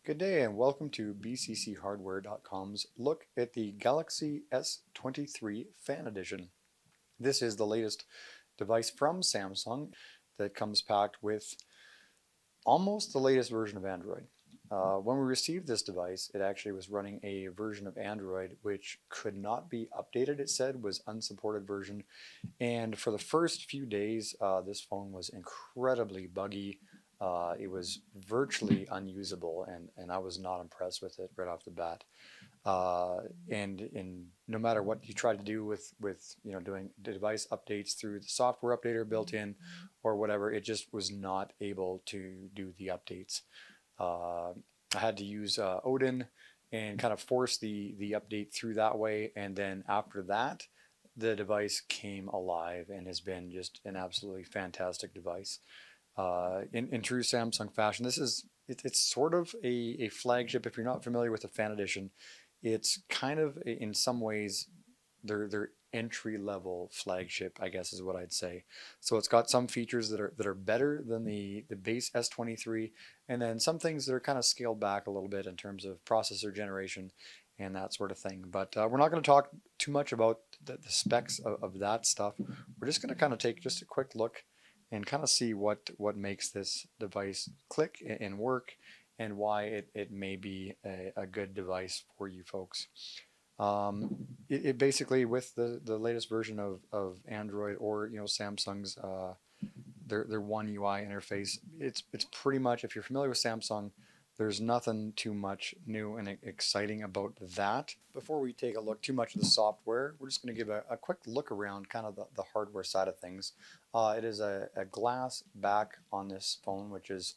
Good day and welcome to bcchardware.com's look at the Galaxy S23 Fan Edition. This is the latest device from Samsung that comes packed with almost the latest version of Android. When we received this device, it actually was running a version of Android which could not be updated, it said, was unsupported version. And for the first few days, this phone was incredibly buggy. It was virtually unusable, and I was not impressed with it right off the bat. And no matter what you try to do with doing device updates through the software updater built in or whatever, it just was not able to do the updates. I had to use Odin and kind of force the update through that way, and then after that, the device came alive and has been just an absolutely fantastic device. In true Samsung fashion, it's sort of a flagship. If you're not familiar with the Fan Edition, it's kind of in some ways their entry level flagship, I guess is what I'd say. So it's got some features that are better than the base S23, and then some things that are kind of scaled back a little bit in terms of processor generation and that sort of thing. But we're not going to talk too much about the specs of that stuff. We're just going to kind of take just a quick look and kind of see what makes this device click and work, and why it may be a good device for you folks. It basically, with the latest version of Android, or Samsung's their One UI interface, it's pretty much, if you're familiar with Samsung, there's nothing too much new and exciting about that. Before we take a look too much at the software, we're just going to give a quick look around kind of the hardware side of things. It is a glass back on this phone, which is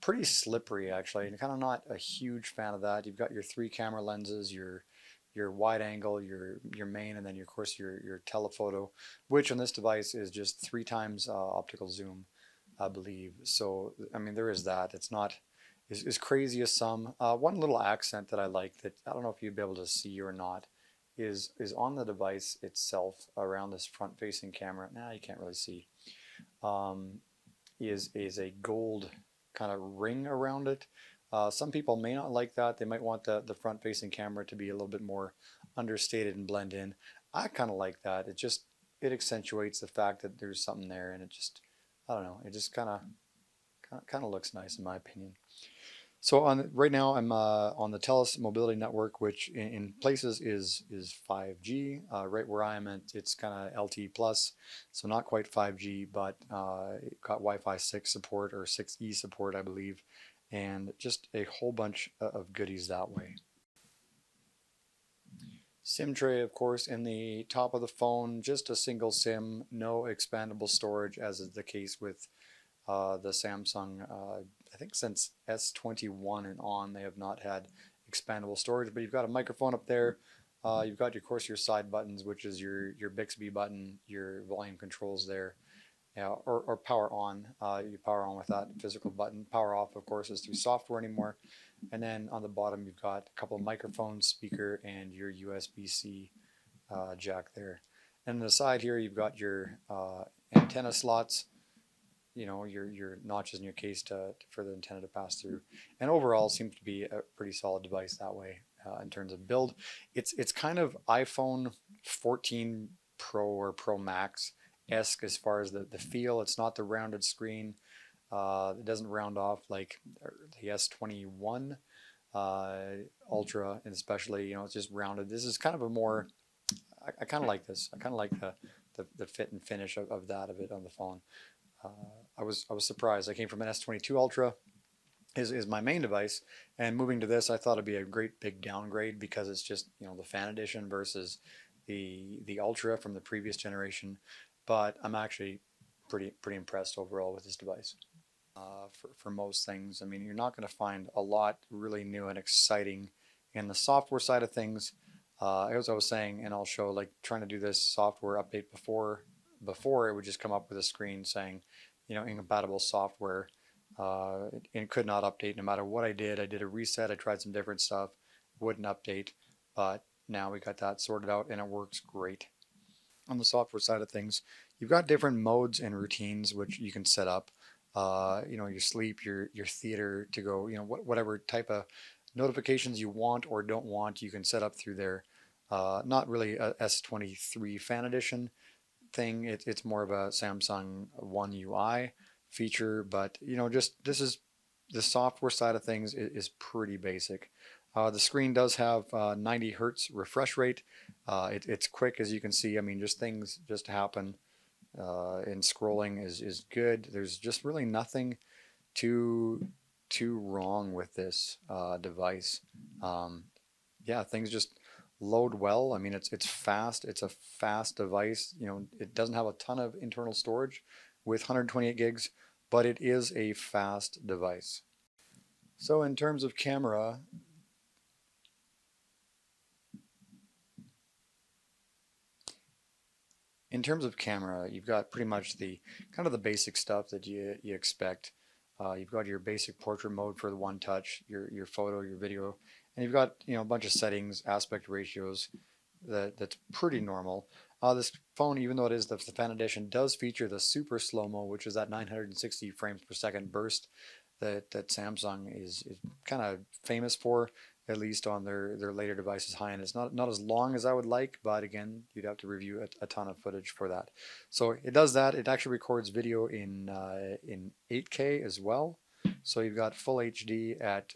pretty slippery actually, and kind of not a huge fan of that. You've got your 3 camera lenses, your wide angle, your main, and then of course your telephoto, which on this device is just 3 times optical zoom, I believe. So I mean, there is that. It's not as crazy as some. One little accent that I like, that I don't know if you'd be able to see or not, is on the device itself around this front-facing camera. Now you can't really see. Is a gold kind of ring around it. Some people may not like that. They might want the front-facing camera to be a little bit more understated and blend in. I kind of like that. It accentuates the fact that there's something there, and it just, I don't know, it just kind of looks nice in my opinion. So right now I'm on the TELUS mobility network, which in places is 5G. Right where I am at, it's kind of LTE plus, so not quite 5G, but it got Wi-Fi 6 support, or 6E support, I believe, and just a whole bunch of goodies that way. SIM tray, of course, in the top of the phone, just a single SIM, no expandable storage, as is the case with the Samsung. I think since S21 and on, they have not had expandable storage. But you've got a microphone up there. You've got, of course, your side buttons, which is your Bixby button, your volume controls there, or power on. You power on with that physical button. Power off, of course, is through software anymore. And then on the bottom, you've got a couple of microphones, speaker, and your USB-C jack there. And on the side here, you've got your antenna slots, your notches in your case for the antenna to pass through. And overall, seems to be a pretty solid device that way in terms of build. It's kind of iPhone 14 Pro or Pro Max-esque as far as the feel. It's not the rounded screen. It doesn't round off like the S21 Ultra, and especially, it's just rounded. This is kind of a more, I kind of like this. I kind of like the fit and finish of it on the phone. I was surprised. I came from an S22 Ultra, is my main device, and moving to this, I thought it'd be a great big downgrade, because it's just the Fan Edition versus the Ultra from the previous generation. But I'm actually pretty impressed overall with this device. For most things, I mean, you're not going to find a lot really new and exciting in the software side of things. As I was saying, and I'll show, like trying to do this software update before it would just come up with a screen saying, incompatible software. It could not update no matter what I did. I did a reset. I tried some different stuff. Wouldn't update. But now we got that sorted out, and it works great. On the software side of things, you've got different modes and routines which you can set up. your sleep, your theater, to go, whatever type of notifications you want or don't want, you can set up through there. Not really a S23 Fan Edition thing. It's more of a Samsung One UI feature, but just this is the software side of things is pretty basic. The screen does have 90 hertz refresh rate. It's quick, as you can see. I mean, just things just happen, and scrolling is good. There's just really nothing too wrong with this device. Yeah, things just load well. I mean, it's fast. It's a fast device. It doesn't have a ton of internal storage with 128 gigs, but it is a fast device. So in terms of camera, you've got pretty much the kind of the basic stuff that you expect. You've got your basic portrait mode for the one touch, your photo, your video, and you've got a bunch of settings, aspect ratios that's pretty normal. This phone, even though it is the Fan Edition, does feature the super slow-mo, which is that 960 frames per second burst that Samsung is kind of famous for, at least on their later devices high end. It's not as long as I would like, but again, you'd have to review a ton of footage for that. So it does that. It actually records video in 8K as well. So you've got full HD at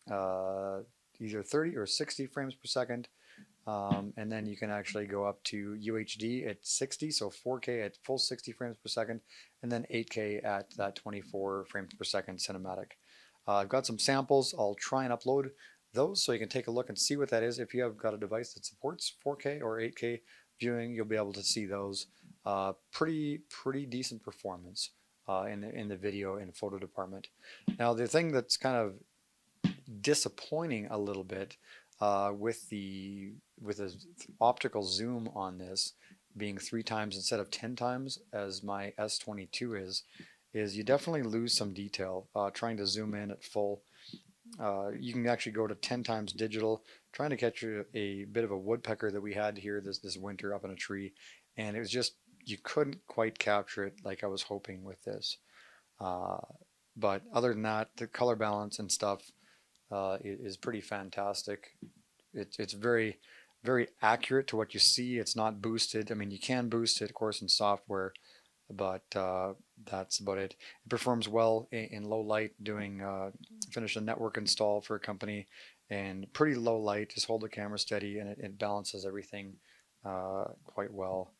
either 30 or 60 frames per second. And then you can actually go up to UHD at 60, so 4K at full 60 frames per second, and then 8K at that 24 frames per second cinematic. I've got some samples. I'll try and upload those so you can take a look and see what that is. If you have got a device that supports 4K or 8K viewing, you'll be able to see those. Pretty decent performance in the video and photo department. Now, the thing that's kind of disappointing a little bit with the optical zoom on this being 3 times instead of 10 times as my S22 is you definitely lose some detail trying to zoom in at full. You can actually go to 10 times digital, trying to catch a bit of a woodpecker that we had here this winter up in a tree, and it was just, you couldn't quite capture it like I was hoping with this. But other than that, the color balance and stuff is pretty fantastic. It's very accurate to what you see. It's not boosted. I mean, you can boost it, of course, in software, but that's about it. It performs well in low light, doing finished a network install for a company, and pretty low light. Just hold the camera steady, and it balances everything quite well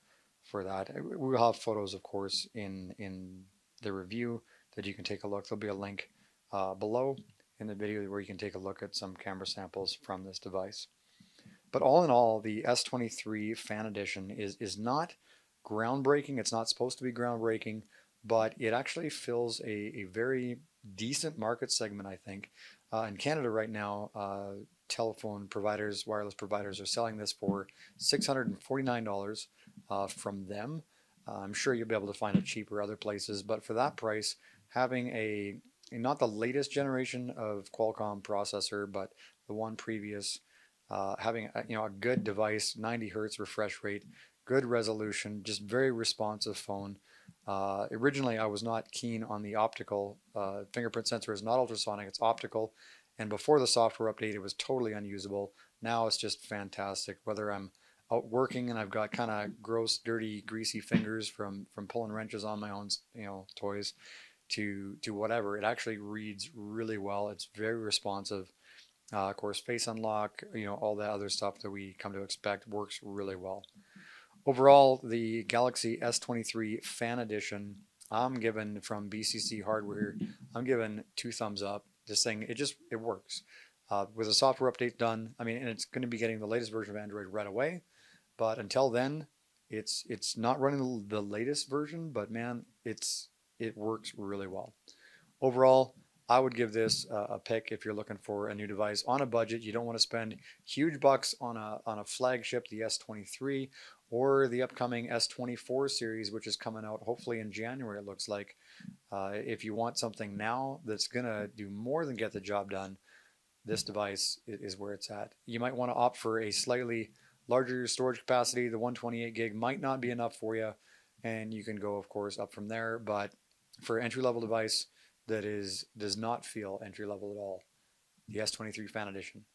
for that. We will have photos, of course, in the review that you can take a look. There'll be a link below in the video where you can take a look at some camera samples from this device. But all in all, the S23 Fan Edition is not groundbreaking. It's not supposed to be groundbreaking, but it actually fills a very decent market segment, I think. In Canada right now, telephone providers, wireless providers are selling this for $649 from them. I'm sure you'll be able to find it cheaper other places, but for that price, having not the latest generation of Qualcomm processor, but the one previous, having a good device, 90 hertz refresh rate, good resolution, just very responsive phone. Originally, I was not keen on the optical. Fingerprint sensor is not ultrasonic, it's optical. And before the software update, it was totally unusable. Now it's just fantastic. Whether I'm out working and I've got kind of gross, dirty, greasy fingers from pulling wrenches on my own, toys, to whatever, it actually reads really well. It's very responsive. Of course, face unlock, all that other stuff that we come to expect works really well. Overall, the Galaxy S23 Fan Edition, I'm given, from BCC Hardware, I'm giving 2 thumbs up. This thing, it works. With the software update done, I mean, and it's going to be getting the latest version of Android right away. But until then, it's not running the latest version, but man, it works really well. Overall, I would give this a pick if you're looking for a new device on a budget. You don't want to spend huge bucks on a flagship, the S23, or the upcoming S24 series, which is coming out hopefully in January, it looks like. If you want something now that's going to do more than get the job done, this device is where it's at. You might want to opt for a slightly larger storage capacity. The 128 gig might not be enough for you, and you can go, of course, up from there. But for an entry-level device that does not feel entry-level at all. The S23 Fan Edition.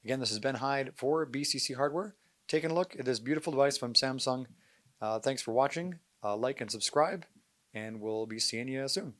Again, this is Ben Hyde for BCC Hardware. Taking a look at this beautiful device from Samsung. Thanks for watching. Like and subscribe, and we'll be seeing you soon.